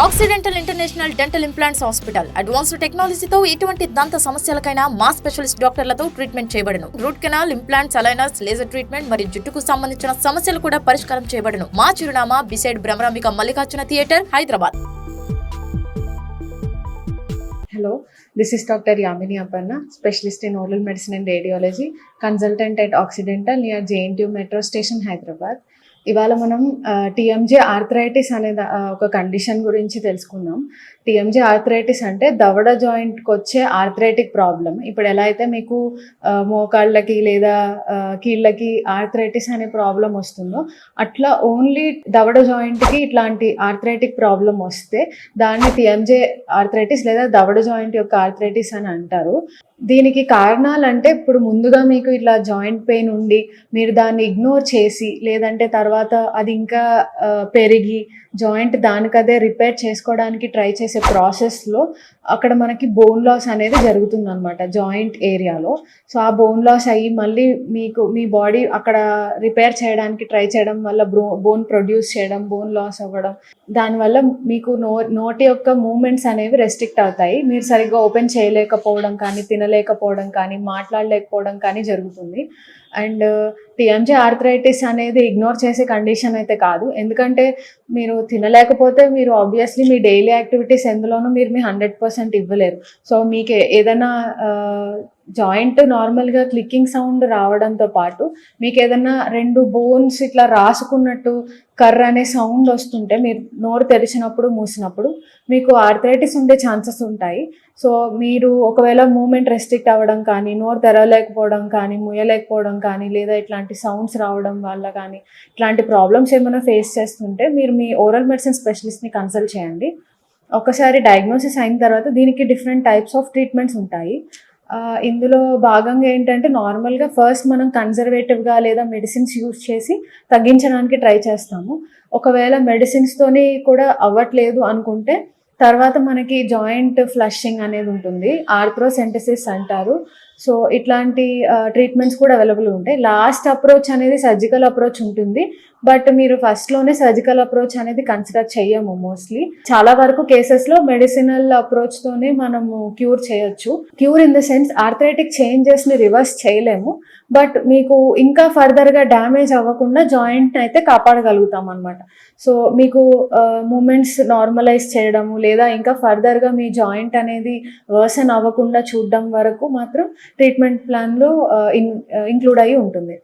Accidental international dental implants hospital advanced టెక్నాలజీతో ఎటువంటి దంత సమస్యలకైనా మా స్పెషలిస్ట్ డాక్టర్లతో ట్రీట్మెంట్ చేయబడును. Root canal, implants, aligners, laser treatment మరియు జుట్టుకు సంబంధించిన సమస్యలు కూడా పరిష్కారం చేయబడును. మా చిరునామా beside Bhramarambika Mallikarjuna theatre, Hyderabad. Hello, this is Dr. Yamini Aparna, specialist in oral medicine and radiology, consultant at Occidental near JNTU Metro Station, Hyderabad. ఇవాళ మనం టీఎంజే ఆర్థరైటిస్ అనే ఒక కండిషన్ గురించి తెలుసుకుందాం. టీఎంజే ఆర్థరైటిస్ అంటే దవడ జాయింట్కి వచ్చే ఆర్థరైటిక్ ప్రాబ్లం. ఇప్పుడు ఎలా అయితే మీకు మోకాళ్ళకి లేదా కీళ్ళకి ఆర్థరైటిస్ అనే ప్రాబ్లం వస్తుందో అట్లా ఓన్లీ దవడ జాయింట్కి ఇట్లాంటి ఆర్థరైటిక్ ప్రాబ్లం వస్తే దాన్ని టీఎంజే ఆర్థరైటిస్ లేదా దవడ జాయింట్ యొక్క ఆర్థరైటిస్ అని అంటారు. దీనికి కారణాలు అంటే ఇప్పుడు ముందుగా మీకు ఇట్లా జాయింట్ పెయిన్ ఉండి మీరు దాన్ని ఇగ్నోర్ చేసి లేదంటే తర్వాత అది ఇంకా పెరిగి జాయింట్ దానికదే రిపేర్ చేసుకోవడానికి ట్రై చేసే ప్రాసెస్లో అక్కడ మనకి బోన్ లాస్ అనేది జరుగుతుంది అనమాట జాయింట్ ఏరియాలో. సో ఆ బోన్ లాస్ అయ్యి మళ్ళీ మీకు మీ బాడీ అక్కడ రిపేర్ చేయడానికి ట్రై చేయడం వల్ల బోన్ ప్రొడ్యూస్ చేయడం, బోన్ లాస్ అవ్వడం, దానివల్ల మీకు నోటి యొక్క మూమెంట్స్ అనేవి రెస్ట్రిక్ట్ అవుతాయి. మీరు సరిగ్గా ఓపెన్ చేయలేకపోవడం కానీ, తినలేకపోవడం కానీ, మాట్లాడలేకపోవడం కానీ జరుగుతుంది. అండ్ టీఎంజే ఆర్థరైటిస్ అనేది ఇగ్నోర్ చేసే కండిషన్ అయితే కాదు. ఎందుకంటే మీరు తినలేకపోతే మీరు ఆబ్వియస్లీ మీ డైలీ యాక్టివిటీస్ ఎందులోనూ మీరు మీ 100% ఇవ్వలేరు. సో మీకు ఏదైనా జాయింట్ నార్మల్గా క్లిక్కింగ్ సౌండ్ రావడంతో పాటు మీకు ఏదైనా 2 బోన్స్ ఇట్లా రాసుకున్నట్టు కర్ర అనే సౌండ్ వస్తుంటే మీరు నోరు తెరిచినప్పుడు మూసినప్పుడు మీకు ఆర్థరైటిస్ ఉండే ఛాన్సెస్ ఉంటాయి. సో మీరు ఒకవేళ మూమెంట్ రెస్ట్రిక్ట్ అవ్వడం కానీ, నోరు తెరవలేకపోవడం కానీ, ముయ్యలేకపోవడం కానీ, లేదా ఇట్లాంటి సౌండ్స్ రావడం వల్ల కానీ ఇట్లాంటి ప్రాబ్లమ్స్ ఏమైనా ఫేస్ చేస్తుంటే మీరు మీ ఓరల్ మెడిసిన్ స్పెషలిస్ట్ని కన్సల్ట్ చేయండి. ఒకసారి డయాగ్నోసిస్ అయిన తర్వాత దీనికి డిఫరెంట్ టైప్స్ ఆఫ్ ట్రీట్మెంట్స్ ఉంటాయి. ఇందులో భాగంగా ఏంటంటే నార్మల్గా ఫస్ట్ మనం కన్జర్వేటివ్గా లేదా మెడిసిన్స్ యూజ్ చేసి తగ్గించడానికి ట్రై చేస్తాము. ఒకవేళ మెడిసిన్స్తోని కూడా అవ్వట్లేదు అనుకుంటే తర్వాత మనకి జాయింట్ ఫ్లషింగ్ అనేది ఉంటుంది, ఆర్థ్రోసెంటసిస్ అంటారు. సో ఇట్లాంటి ట్రీట్మెంట్స్ కూడా అవైలబుల్ ఉంటాయి. లాస్ట్ అప్రోచ్ అనేది సర్జికల్ అప్రోచ్ ఉంటుంది. బట్ మీరు ఫస్ట్లోనే సర్జికల్ అప్రోచ్ అనేది కన్సిడర్ చెయ్యము మోస్ట్లీ. చాలా వరకు కేసెస్లో మెడిసినల్ అప్రోచ్తోనే మనము క్యూర్ చేయొచ్చు. Cure in the sense arthritic చేంజెస్ని రివర్స్ చేయలేము, బట్ మీకు ఇంకా ఫర్దర్గా డ్యామేజ్ అవ్వకుండా జాయింట్ అయితే కాపాడగలుగుతాం అనమాట. సో మీకు మూమెంట్స్ నార్మలైజ్ చేయడము లేదా ఇంకా ఫర్దర్గా మీ జాయింట్ అనేది వర్సన్ అవ్వకుండా చూడడం వరకు మాత్రం ట్రీట్మెంట్ ప్లాన్లో ఇంక్లూడ్ అయ్యి ఉంటుంది.